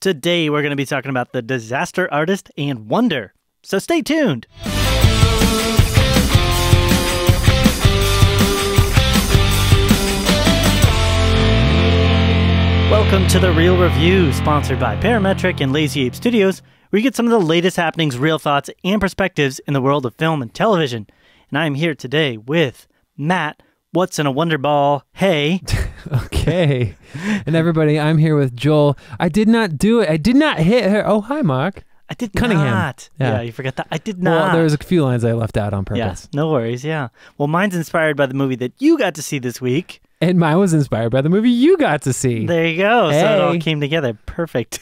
Today we're going to be talking about The Disaster Artist and Wonder. So stay tuned. Welcome to The Real Review, sponsored by Parametric and Lazy Ape Studios, where you get some of the latest happenings, real thoughts, and perspectives in the world of film and television. And I'm here today with Matt. What's in a Wonder Ball? Hey. Okay. And everybody, I'm here with Joel. I did not do it. I did not hit her. Oh, hi, Mark. I did Cunningham. not. Yeah, you forgot that. I did not. Well, there was a few lines I left out on purpose. Yeah, no worries, yeah. Well, mine's inspired by the movie that you got to see this week. And mine was inspired by the movie you got to see. There you go. Hey. So it all came together. Perfect.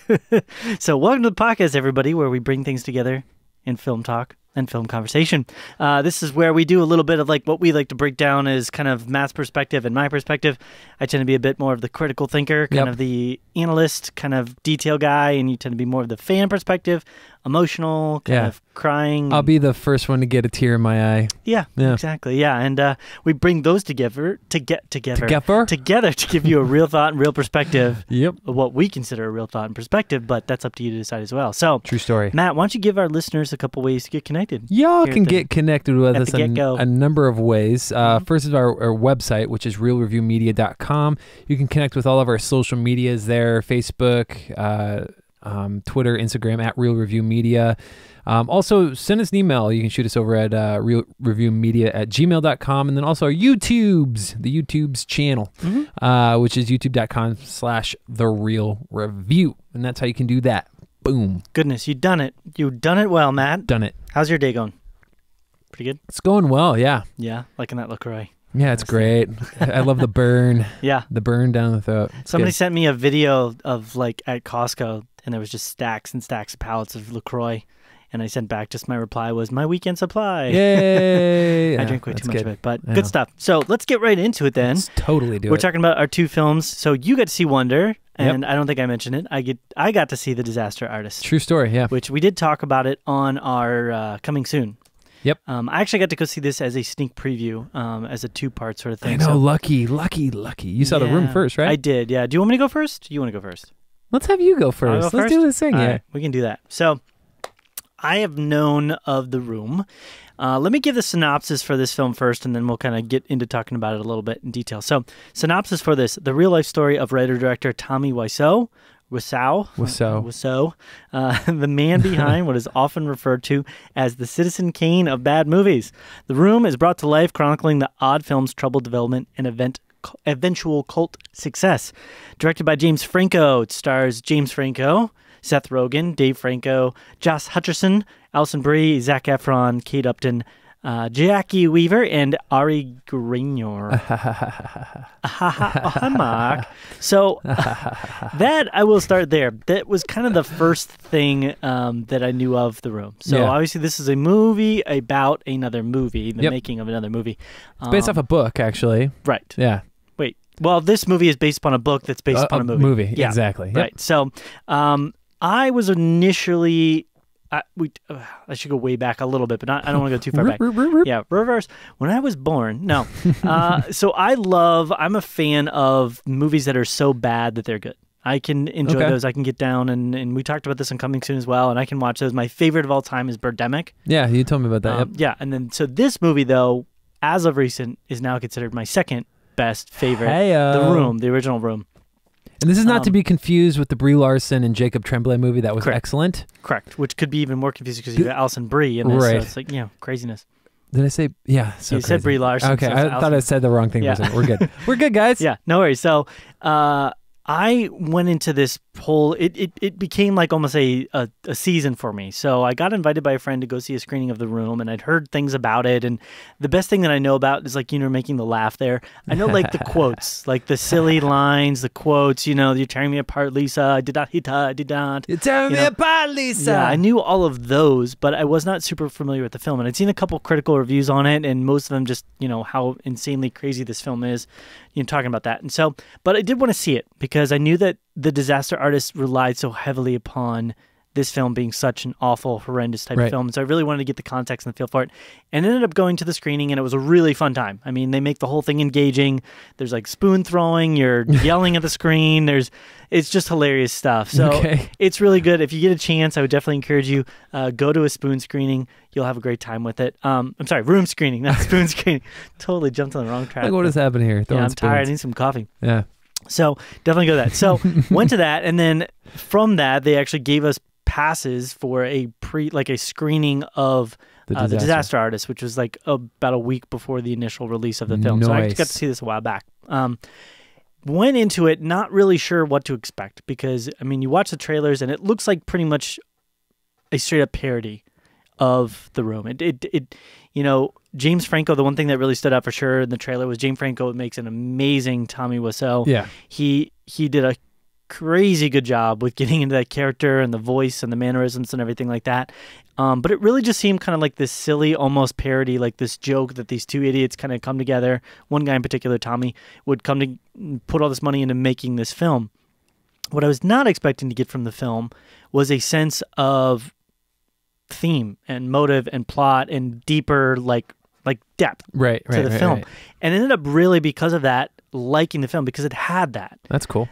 So welcome to the podcast, everybody, where we bring things together in film talk and film conversation. This is where we do a little bit of like what we like to break down as kind of Matt's perspective and my perspective. I tend to be a bit more of the critical thinker, kind of the analyst, kind of detail guy, and you tend to be more of the fan perspective, emotional, kind of crying. I'll be the first one to get a tear in my eye. Yeah, exactly. Yeah, and we bring those together to give you a real thought and real perspective of what we consider a real thought and perspective, but that's up to you to decide as well. So, true story. Matt, why don't you give our listeners a couple ways to get connected? Y'all can get connected with us in a number of ways. First is our website, which is realreviewmedia.com. You can connect with all of our social medias there, Facebook, Twitter, Instagram, at Real Review Media. Also, send us an email. You can shoot us over at realreviewmedia@gmail.com. And then also our the YouTube's channel, which is youtube.com/TheRealReview. And that's how you can do that. Boom. Goodness, you've done it. You've done it well, Matt. Done it. How's your day going? Pretty good? It's going well, yeah. Yeah, liking that LaCroix. Yeah, it's great. I love the burn. Yeah. The burn down the throat. Somebody sent me a video of like at Costco, and there was just stacks and stacks of pallets of LaCroix. And I sent back, just my reply was, my weekend supply. Yay! I drink way too much of it, but good stuff. So let's get right into it then. Let's totally do it. We're talking about our two films. So you got to see Wonder, and I don't think I mentioned it. I got to see The Disaster Artist. True story, yeah. Which we did talk about it on our Coming Soon. Yep. I actually got to go see this as a sneak preview, as a two-part sort of thing. I know, lucky. You saw The Room first, right? I did, yeah. Do you want me to go first? You want to go first? Let's have you go first. Let's do this thing, All right, we can do that. So, I have known of The Room. Let me give the synopsis for this film first, and then we'll kind of get into talking about it a little bit in detail. So, synopsis for this: the real-life story of writer-director Tommy Wiseau, the man behind what is often referred to as the Citizen Kane of bad movies. The Room is brought to life, chronicling the odd film's troubled development and eventual cult success. Directed by James Franco, it stars James Franco, Seth Rogen, Dave Franco, Josh Hutcherson, Alison Brie, Zac Efron, Kate Upton, Jackie Weaver, and Ari Graynor. Hi, Mark. So that, I will start there. That was kind of the first thing that I knew of The Room. So obviously this is a movie about another movie, the making of another movie. It's based off a book, actually. Right. Yeah. Wait. Well, this movie is based upon a book that's based upon a movie. Yeah. Exactly. Yep. Right. So I was initially... I should go way back a little bit, but I don't want to go too far back. Yeah, reverse. When I was born, no. So I'm a fan of movies that are so bad that they're good. I can enjoy those. I can get down, and we talked about this on Coming Soon as well, and I can watch those. My favorite of all time is Birdemic. Yeah, you told me about that. Yeah, and then so this movie, though, as of recent, is now considered my second best favorite. The Room, the original Room. And this is not to be confused with the Brie Larson and Jacob Tremblay movie that was excellent. Correct, which could be even more confusing because you have Alison Brie in this, so it's like, craziness. Did I say, you said Brie Larson. Okay, I thought I said the wrong thing. Yeah. We're good. We're good, guys. Yeah, no worries. So, I went into this whole, it became like almost a season for me. So I got invited by a friend to go see a screening of The Room, and I'd heard things about it. And the best thing that I know about is like, making the laugh there. I know like the quotes, like the silly lines, the quotes, you're tearing me apart, Lisa. I did not hit her, I did not. You're tearing me apart, Lisa. Yeah, I knew all of those, but I was not super familiar with the film. And I'd seen a couple critical reviews on it, and most of them just, how insanely crazy this film is. Talking about that. And so, but I did want to see it because I knew that The Disaster Artist relied so heavily upon this film being such an awful, horrendous type of film. And so I really wanted to get the context and the feel for it. And ended up going to the screening, and it was a really fun time. I mean, they make the whole thing engaging. There's like spoon throwing. You're yelling at the screen. It's just hilarious stuff. So it's really good. If you get a chance, I would definitely encourage you, go to a spoon screening. You'll have a great time with it. I'm sorry, room screening, not spoon screening. Totally jumped on the wrong track. Like, what is happening here? I'm tired. I need some coffee. Yeah. So definitely go to that. So went to that, and then from that, they actually gave us passes for a screening of the Disaster Artist, which was like about a week before the initial release of the film. So I got to see this a while back. Went into it not really sure what to expect, because I mean, you watch the trailers and it looks like pretty much a straight up parody of The Room. It you know, James Franco, the one thing that really stood out for sure in the trailer was James Franco makes an amazing Tommy Wiseau. Yeah. He did a crazy good job with getting into that character and the voice and the mannerisms and everything like that. But it really just seemed kind of like this silly, almost parody, like this joke that these two idiots kind of come together. One guy in particular, Tommy, would come to put all this money into making this film. What I was not expecting to get from the film was a sense of theme and motive and plot and deeper like depth to the film. And ended up really, because of that, liking the film because it had that. That's cool.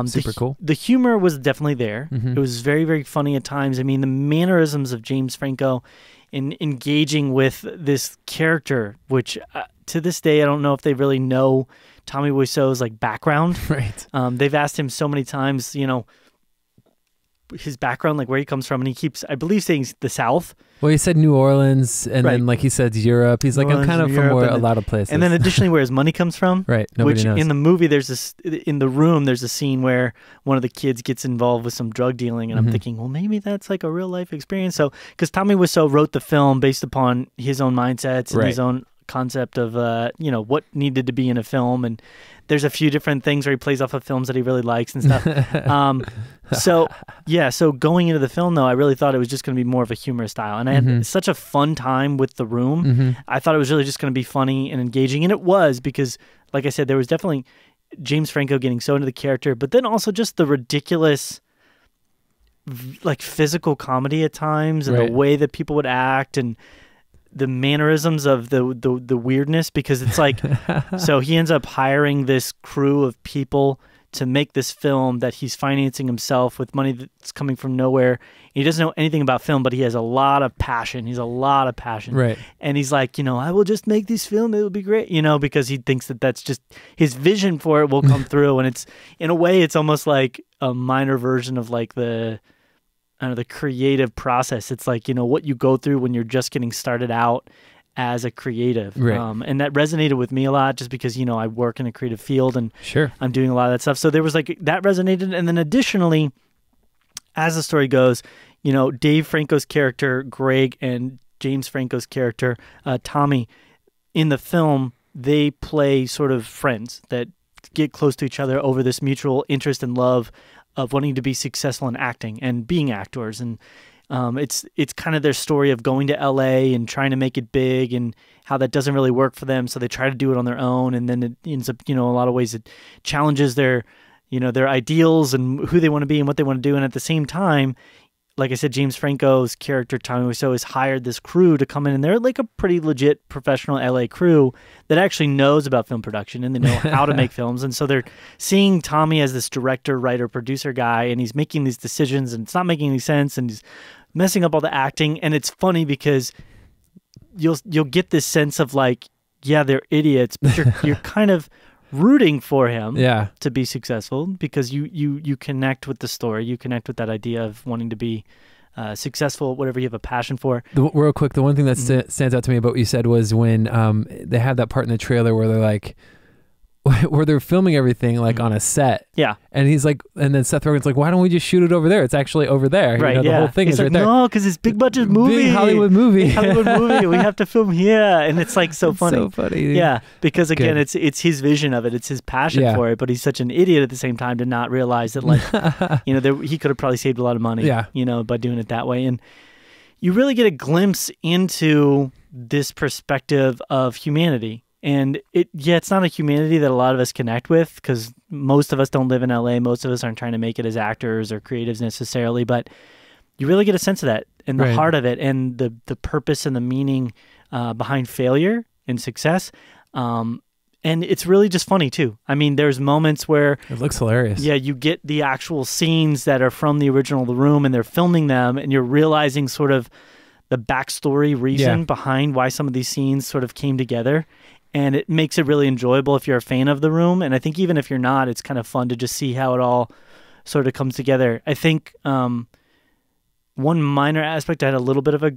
Super cool. The humor was definitely there. It was very, very funny at times. I mean, the mannerisms of James Franco in engaging with this character, which to this day, I don't know if they really know Tommy Wiseau's like background. Right. They've asked him so many times, you know, his background, like where he comes from, and he keeps, I believe, saying the South. Well, he said New Orleans, and then like he said Europe. He's New like, Orleans, I'm kind of from a lot of places. And then additionally, where his money comes from. Right. Nobody knows. In the movie, in The Room, there's a scene where one of the kids gets involved with some drug dealing, and I'm thinking, well, maybe that's like a real life experience. So, because Tommy Wiseau wrote the film based upon his own mindsets and his own concept of you know, what needed to be in a film, and there's a few different things where he plays off of films that he really likes and stuff. So going into the film, though, I really thought it was just going to be more of a humorous style, and I had such a fun time with The Room. I thought it was really just going to be funny and engaging, and it was, because like I said, there was definitely James Franco getting so into the character, but then also just the ridiculous like physical comedy at times, and the way that people would act, and the mannerisms of the weirdness, because it's like, so he ends up hiring this crew of people to make this film that he's financing himself with money that's coming from nowhere. He doesn't know anything about film, but he has a lot of passion. Right. And he's like, you know, I will just make this film. It will be great, you know, because he thinks that that's just his vision for it will come through. And it's, in a way, it's almost like a minor version of like the creative process. It's like, you know, what you go through when you're just getting started out as a creative. Right. And that resonated with me a lot, just because, you know, I work in a creative field and I'm doing a lot of that stuff. So there was like, that resonated. And then additionally, as the story goes, you know, Dave Franco's character, Greg, and James Franco's character, Tommy, in the film, they play sort of friends that get close to each other over this mutual interest and love of wanting to be successful in acting and being actors. And it's kind of their story of going to LA and trying to make it big, and how that doesn't really work for them. So they try to do it on their own. And then it ends up, you know, a lot of ways it challenges their, you know, their ideals and who they want to be and what they want to do. And at the same time, like I said, James Franco's character, Tommy Wiseau, has hired this crew to come in, and they're like a pretty legit professional LA crew that actually knows about film production, and they know how to make films. And so they're seeing Tommy as this director, writer, producer guy, and he's making these decisions, and it's not making any sense, and he's messing up all the acting. And it's funny because you'll get this sense of like, yeah, they're idiots, but you're kind of rooting for him to be successful, because you connect with the story, you connect with that idea of wanting to be successful at whatever you have a passion for. Real quick, the one thing that stands out to me about what you said was when they have that part in the trailer where they're like, where they're filming everything like on a set. Yeah. And he's like, and then Seth Rogen's like, why don't we just shoot it over there? It's actually over there. Right. You know, the whole thing is like, right there. No, because it's big budget movie. Big Hollywood movie. Big Hollywood movie. We have to film here. And it's like so funny. So funny. Yeah. Because again, it's his vision of it. It's his passion for it. But he's such an idiot at the same time to not realize that, like, you know, he could have probably saved a lot of money, you know, by doing it that way. And you really get a glimpse into this perspective of humanity. And it's not a humanity that a lot of us connect with, because most of us don't live in LA. Most of us aren't trying to make it as actors or creatives necessarily. But you really get a sense of that in the heart of it, and the purpose and the meaning behind failure and success. And it's really just funny too. I mean, there's moments where it looks hilarious. Yeah, you get the actual scenes that are from the original The Room, and they're filming them, and you're realizing sort of the backstory reason behind why some of these scenes sort of came together. And it makes it really enjoyable if you're a fan of The Room. And I think even if you're not, it's kind of fun to just see how it all sort of comes together. I think one minor aspect I had a little bit of a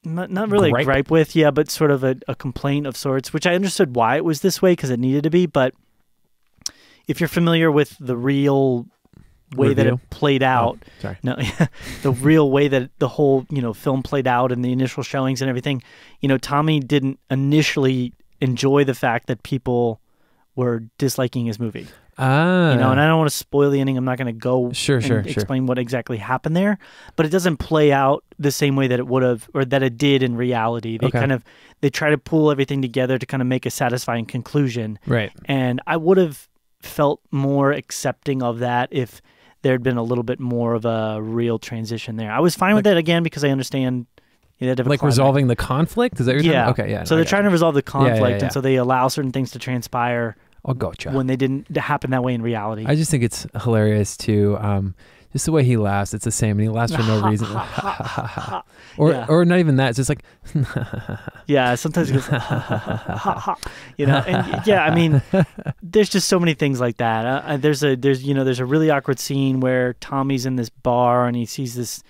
not really a gripe with, but sort of a complaint of sorts, which I understood why it was this way because it needed to be. But if you're familiar with the real way that it played out, the real way that the whole film played out and the initial showings and everything, Tommy didn't initially enjoy the fact that people were disliking his movie. And I don't want to spoil the ending. I'm not going to go explain what exactly happened there, but it doesn't play out the same way that it would have, or that it did in reality. They try to pull everything together to kind of make a satisfying conclusion. Right. And I would have felt more accepting of that if there had been a little bit more of a real transition there. I was fine with that again because I understand. Resolving the conflict? Is that what you're talking about? Okay, yeah. So they're trying to resolve the conflict, and so they allow certain things to transpire. I'll gotcha. When they didn't happen that way in reality. I just think it's hilarious too. Just the way he laughs, it's the same, and he laughs for no reason. Or not even that. It's just like, sometimes he goes, and I mean, there's just so many things like that. There's a really awkward scene where Tommy's in this bar and he sees this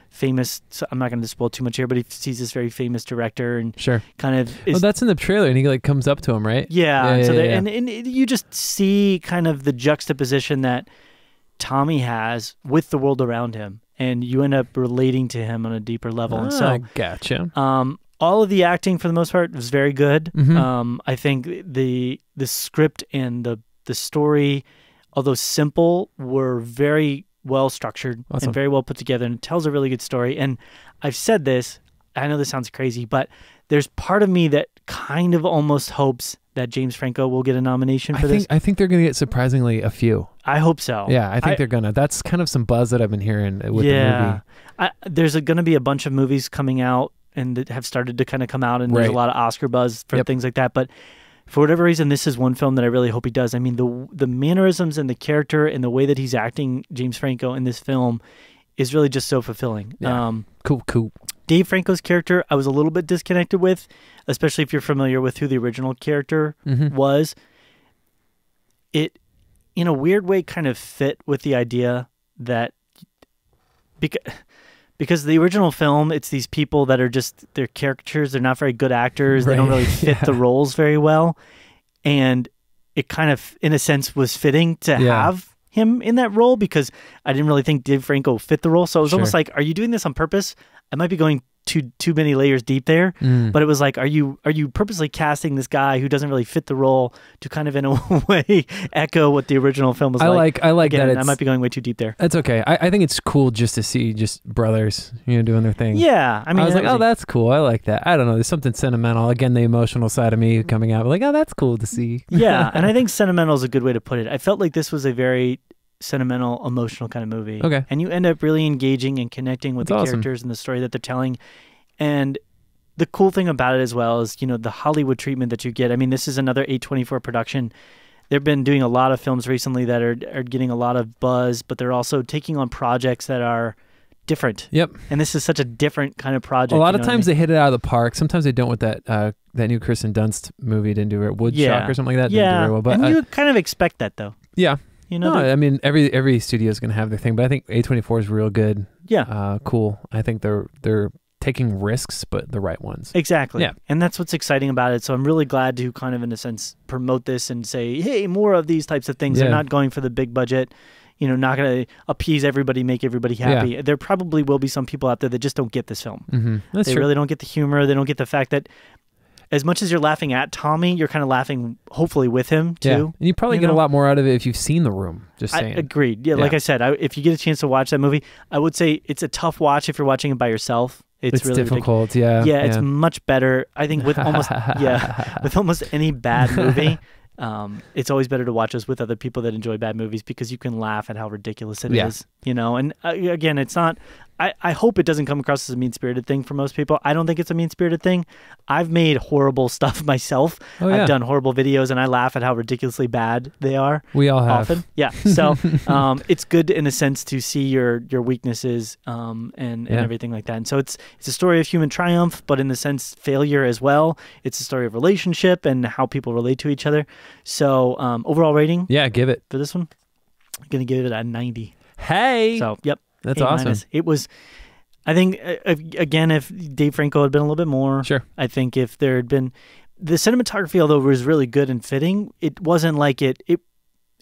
famous, so I'm not going to spoil too much here, but he sees this very famous director and kind of that's in the trailer, and he comes up to him, right? And you just see kind of the juxtaposition that Tommy has with the world around him, and you end up relating to him on a deeper level. And so gotcha. All of the acting for the most part was very good. I think the script and the story, although simple, were very well structured and very well put together, and it tells a really good story. And I've said this, I know this sounds crazy, but there's part of me that kind of almost hopes that James Franco will get a nomination for this. I think they're going to get surprisingly a few. I hope so. Yeah, I think they're going to. That's kind of some buzz that I've been hearing with the movie. There's going to be a bunch of movies coming out and that have started to kind of come out, and there's a lot of Oscar buzz for things like that. But for whatever reason, this is one film that I really hope he does. I mean, the mannerisms and the character and the way that he's acting, James Franco, in this film is really just so fulfilling. Yeah. Cool. Dave Franco's character, I was a little bit disconnected with, especially if you're familiar with who the original character was. It, in a weird way, kind of fit with the idea that because the original film, it's these people that are just, they're caricatures, they're not very good actors, they don't really fit the roles very well, and it kind of, in a sense, was fitting to have him in that role, because I didn't really think Dave Franco fit the role, so it was almost like, are you doing this on purpose? I might be going too many layers deep there, but it was like, are you purposely casting this guy who doesn't really fit the role to kind of in a way echo what the original film was like? I like Again, that. I might be going way too deep there. That's okay. I think it's cool just to see just brothers, doing their thing. Yeah, I mean, I was like, oh, that's cool. I like that. I don't know. There's something sentimental. Again, the emotional side of me coming out. Like, oh, that's cool to see. Yeah, and I think sentimental is a good way to put it. I felt like this was a very sentimental, emotional kind of movie. Okay. And you end up really engaging and connecting with the characters and the story that they're telling. And the cool thing about it as well is, the Hollywood treatment that you get. I mean, this is another A24 production. They've been doing a lot of films recently that are getting a lot of buzz, but they're also taking on projects that are different. Yep. And this is such a different kind of project. A lot of times they hit it out of the park. Sometimes they don't with that new Kirsten Dunst movie. Didn't do very well. Woodstock or something like that. Didn't do very well. But, and you kind of expect that, though. Yeah. I mean, every studio is going to have their thing, but I think A24 is real good. Yeah. Cool. I think they're taking risks, but the right ones. Exactly. Yeah. And that's what's exciting about it. So I'm really glad to kind of, in a sense, promote this and say, hey, more of these types of things. They're not going for the big budget, not going to appease everybody, make everybody happy. Yeah. There probably will be some people out there that just don't get this film. They really don't get the humor. They don't get the fact that as much as you're laughing at Tommy, you're kind of laughing, hopefully, with him, too. Yeah. And you probably get a lot more out of it if you've seen The Room, just saying. Agreed. Yeah, like I said, if you get a chance to watch that movie, I would say it's a tough watch if you're watching it by yourself. It's really difficult, ridiculous. Yeah, it's much better. I think with almost any bad movie, it's always better to watch us with other people that enjoy bad movies, because you can laugh at how ridiculous it is, And again, it's not. I hope it doesn't come across as a mean-spirited thing for most people. I don't think it's a mean-spirited thing. I've made horrible stuff myself. I've done horrible videos, and I laugh at how ridiculously bad they are. We all have. Often. Yeah. So it's good in a sense to see your weaknesses and everything like that. And so it's a story of human triumph, but in the sense failure as well. It's a story of relationship and how people relate to each other. So overall rating? Yeah, give it. For this one? I'm going to give it a 90. Hey! So, yep. That's awesome. It was, I think, again, if Dave Franco had been a little bit more, sure. I think if there had been, the cinematography, although it was really good and fitting, it wasn't like it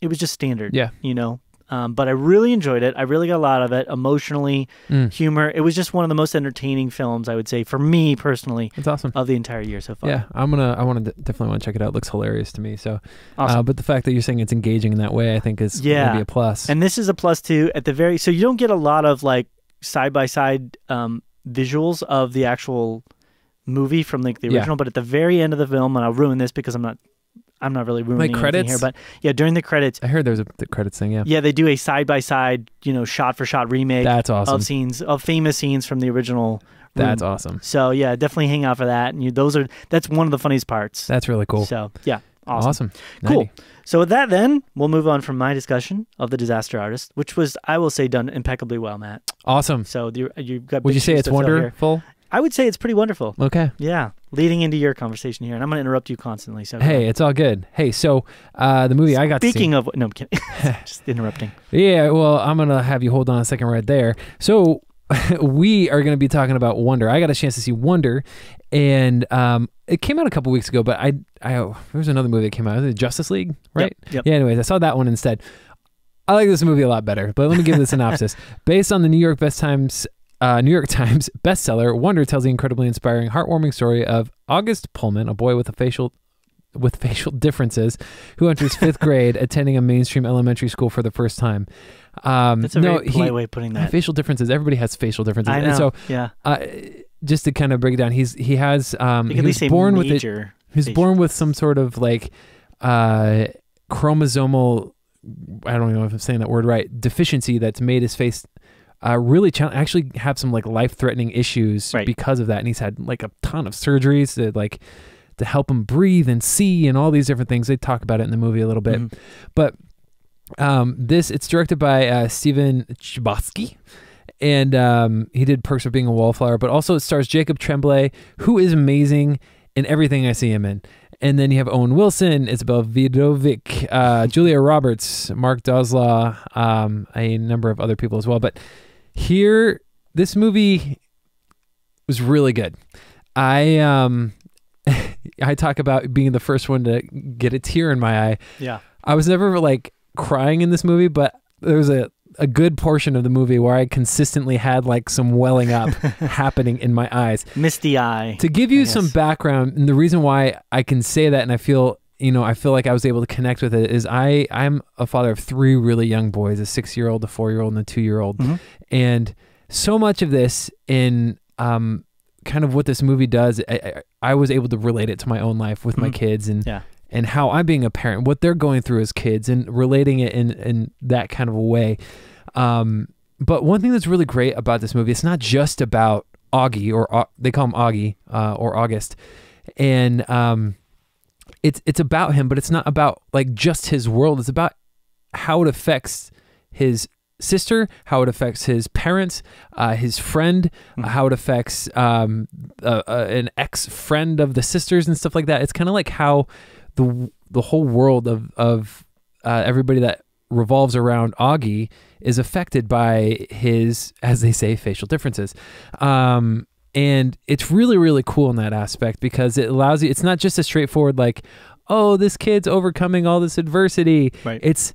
was just standard. Yeah. You know? But I really enjoyed it. I really got a lot of it, emotionally, humor. It was just one of the most entertaining films, I would say, for me personally. That's awesome. Of the entire year so far. Yeah, I definitely want to check it out. It looks hilarious to me. So, awesome. But the fact that you're saying it's engaging in that way, I think is going to be a plus. And this is a plus too. So you don't get a lot of like side by side visuals of the actual movie from like the original, but at the very end of the film, and I'll ruin this because I'm not really ruining anything credits here, but yeah, during the credits, I heard there's the credits thing. Yeah, they do a side by side, shot for shot remake. That's awesome. of famous scenes from the original. That's awesome. So yeah, definitely hang out for that. And that's one of the funniest parts. That's really cool. So yeah, awesome. Cool. 90. So with that, then we'll move on from my discussion of The Disaster Artist, which was, I will say, done impeccably well, Matt. Awesome. So you've got. Would you say it's wonderful? I would say it's pretty wonderful. Okay. Yeah. Leading into your conversation here, and I'm going to interrupt you constantly. So hey, it's all good. Hey, so the movie I got to see. Speaking of, no, I'm kidding. Just interrupting. Yeah, well, I'm going to have you hold on a second right there. So we are going to be talking about Wonder. I got a chance to see Wonder, and it came out a couple weeks ago, but there was another movie that came out. Was it Justice League, right? Yep. Yeah, anyways, I saw that one instead. I like this movie a lot better, but let me give the synopsis. Based on the New York Times bestseller, Wonder tells the incredibly inspiring, heartwarming story of August Pullman, a boy with facial differences, who enters 5th grade, attending a mainstream elementary school for the first time. That's a very polite way of putting that. Facial differences. Everybody has facial differences. I know. And so, yeah. Just to kind of break it down, he was born with some sort of like chromosomal, I don't know if I'm saying that word right, deficiency that's made his face really actually have some like life-threatening issues because of that. And he's had like a ton of surgeries to help him breathe and see and all these different things. They talk about it in the movie a little bit. Mm-hmm. But it's directed by Steven Chbosky, and he did Perks of Being a Wallflower, but also it stars Jacob Tremblay, who is amazing in everything I see him in. And then you have Owen Wilson, Isabel Vidovic, Julia Roberts, Mark Doslaw, a number of other people as well. But here, this movie was really good. I talk about being the first one to get a tear in my eye. Yeah. I was never like crying in this movie, but there was a good portion of the movie where I consistently had like some welling up happening in my eyes. Misty eye. To give you some background, and the reason why I can say that and I feel like I was able to connect with it is I'm a father of 3 really young boys, a 6-year-old, a 4-year-old, and a 2-year-old. Mm-hmm. And so much of this in kind of what this movie does, I was able to relate it to my own life with my kids and how I'm being a parent, what they're going through as kids, and relating it in that kind of a way. But one thing that's really great about this movie, it's not just about Augie, or they call him Augie, or August. And it's about him, but it's not about like just his world. It's about how it affects his sister, how it affects his parents, his friend, how it affects an ex-friend of the sisters and stuff like that. It's kind of like how the whole world of everybody that revolves around Augie is affected by his, as they say, facial differences. And it's really, really cool in that aspect because it allows you, it's not just a straightforward like, oh, this kid's overcoming all this adversity. Right. It's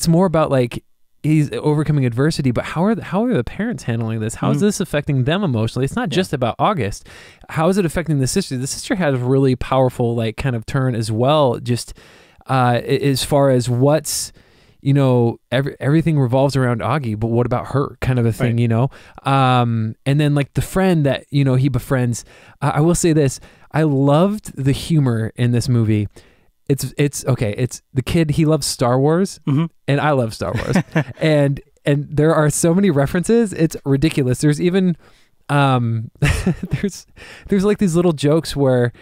more about like, he's overcoming adversity, but how are the parents handling this? How is this affecting them emotionally? It's not just about August. How is it affecting the sister? The sister has a really powerful like kind of turn as well, just as far as what's, everything revolves around Augie, but what about her kind of a thing, and then like the friend that, he befriends. I will say this, I loved the humor in this movie. It's okay. It's the kid, he loves Star Wars, and I love Star Wars. And and there are so many references. It's ridiculous. There's even there's like these little jokes where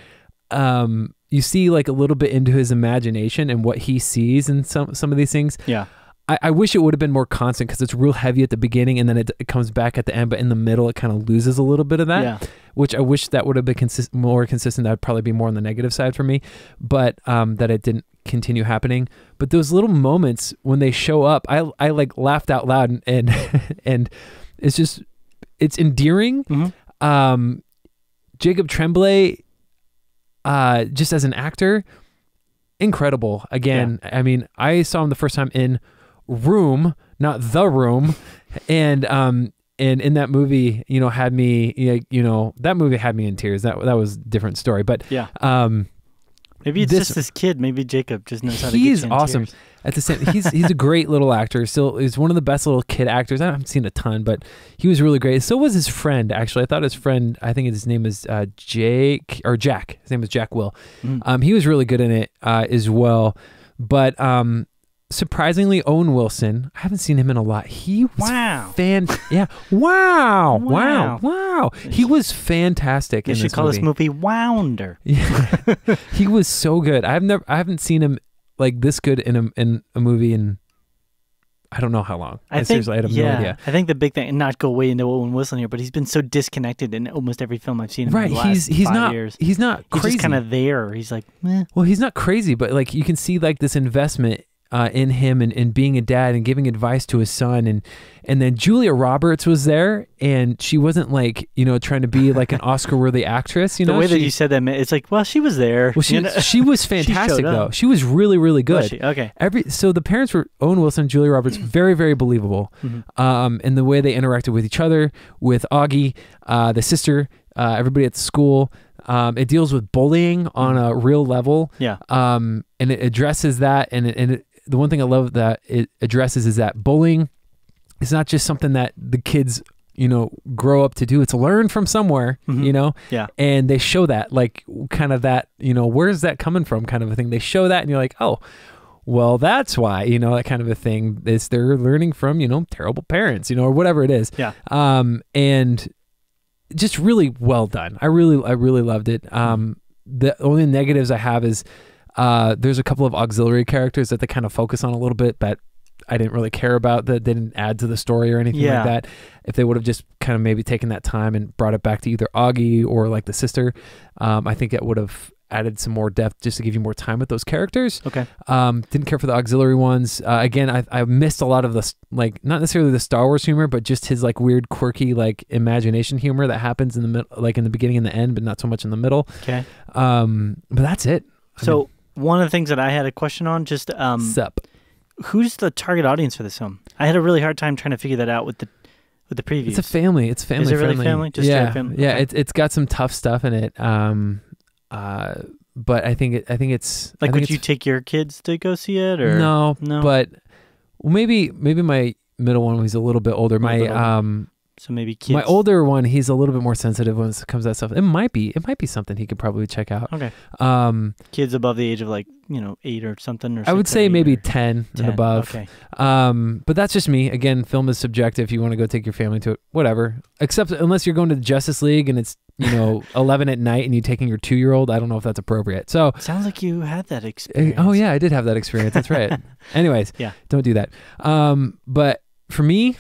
you see like a little bit into his imagination and what he sees in some of these things. Yeah. I wish it would have been more constant because it's real heavy at the beginning and then it comes back at the end, but in the middle it kind of loses a little bit of that, which I wish that would have been more consistent. That would probably be more on the negative side for me, but that it didn't continue happening. But those little moments when they show up, I like laughed out loud and and it's endearing. Mm-hmm. Jacob Tremblay, just as an actor, incredible. Again, I mean, I saw him the first time in Room, not The Room, and in that movie, had me, that movie had me in tears. That was a different story, but maybe it's just this kid. Maybe Jacob just knows how to get you in He's awesome. tears. At the same, he's a great little actor. Still, he's one of the best little kid actors. I haven't seen a ton, but he was really great. So was his friend. Actually, I thought his friend. I think his name is Jake or Jack. His name is Jack Will. He was really good in it as well. But surprisingly, Owen Wilson. I haven't seen him in a lot. He was Wow. He was fantastic. You should call this movie Wounder. Yeah. He was so good. I haven't seen him like this good in a movie in I don't know how long. Seriously, I have no idea. I think the big thing, and not go way into Owen Wilson here, but he's been so disconnected in almost every film I've seen in the last 5 years. He's not crazy. He's just kind of there. He's like, meh. Well, he's not crazy, but like you can see like this investment in him and being a dad and giving advice to his son, and then Julia Roberts was there, and she wasn't like trying to be like an Oscar-worthy actress. The way that you said that, it's like, well, she was there. Well, she was fantastic though. She was really, really good. Was she? Okay. So the parents were Owen Wilson and Julia Roberts, very, very believable. And the way they interacted with each other, with Augie, the sister, everybody at the school. It deals with bullying on a real level. Yeah. And it addresses that, and the one thing I love that it addresses is that bullying is not just something that the kids, grow up to do. It's learned from somewhere, Yeah. And they show that, like, kind of that, where's that coming from kind of a thing. They show that and you're like, oh, well, that's why, that kind of a thing is they're learning from, terrible parents, or whatever it is. Yeah. And just really well done. I really loved it. The only negatives I have is, there's a couple of auxiliary characters that they kind of focus on a little bit, but I didn't really care about that. They didn't add to the story or anything like that. If they would have just kind of maybe taken that time and brought it back to either Augie or like the sister, I think it would have added some more depth just to give you more time with those characters. Okay. Didn't care for the auxiliary ones. Again, I missed a lot of the, like, not necessarily the Star Wars humor, but just his like weird, quirky, like imagination humor that happens in the middle, like in the beginning and the end, but not so much in the middle. Okay. But that's it. One of the things that I had a question on, just sup. Who's the target audience for this film? I had a really hard time trying to figure that out with the previews. It's a family. It's family. Is it really friendly. family? Just family? Yeah. Okay. It's got some tough stuff in it. But I think it's like. Would you take your kids to go see it, or no? But maybe my middle one, who's a little bit older. So maybe kids. My older one, he's a little bit more sensitive when it comes to that stuff. It might be something he could probably check out. Okay. Kids above the age of 8 or something, or I would say maybe 10 and above. Okay. But that's just me. Again, film is subjective. You want to go take your family to it, whatever. Except unless you're going to the Justice League and it's 11 at night and you're taking your 2-year-old. I don't know if that's appropriate. So sounds like you had that experience. Oh yeah, I did have that experience. That's right. Anyways, don't do that. But for me,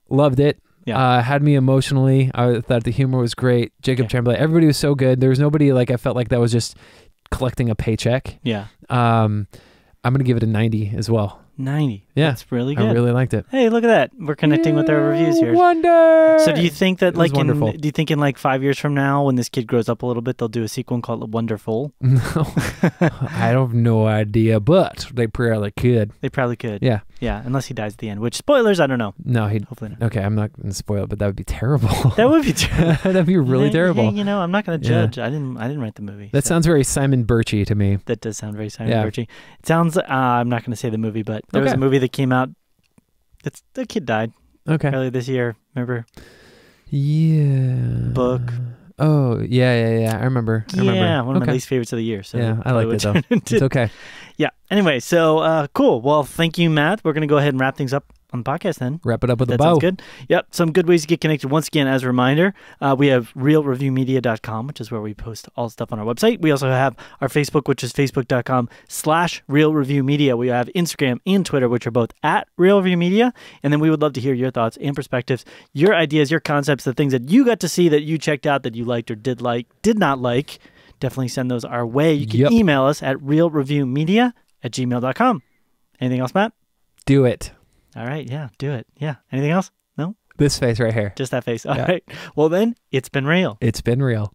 loved it. Yeah. Had me emotionally. I thought the humor was great. Jacob Tremblay, everybody was so good. There was nobody I felt like that was just collecting a paycheck. Yeah. I'm going to give it a 90 as well. 90. Yeah. That's really good. I really liked it. Hey, look at that. We're connecting with our reviews here. Wonder! So do you think that do you think in 5 years from now, when this kid grows up a little bit, they'll do a sequel called Wonderful? No. I have no idea, but they probably could. They probably could. Yeah. Yeah, unless he dies at the end, which, spoilers, I don't know. No, hopefully not. Okay, I'm not going to spoil it, but that would be terrible. That would be terrible. That'd be really terrible. Hey, I'm not going to judge. I didn't write the movie. That sounds very Simon Birchy to me. That does sound very Simon Birchy. It sounds, I'm not going to say the movie, but there was a movie that came out. The kid died. Okay. Earlier this year, remember? Yeah. Book. Oh, yeah. I remember. Yeah, one of my least favorites of the year. So yeah, I liked it though. It's okay. Yeah. Anyway, so cool. Well, thank you, Matt. We're going to go ahead and wrap things up on the podcast then. Wrap it up with a bow. That sounds good. Yep. Some good ways to get connected. Once again, as a reminder, we have realreviewmedia.com, which is where we post all stuff on our website. We also have our Facebook, which is facebook.com/realreviewmedia. We have Instagram and Twitter, which are both at realreviewmedia. And then we would love to hear your thoughts and perspectives, your ideas, your concepts, the things that you got to see that you checked out that you liked or did not like. Definitely send those our way. You can email us at realreviewmedia@gmail.com. Anything else, Matt? Do it. All right. Yeah, do it. Yeah. Anything else? No? This face right here. Just that face. All right. Well, then, it's been real. It's been real.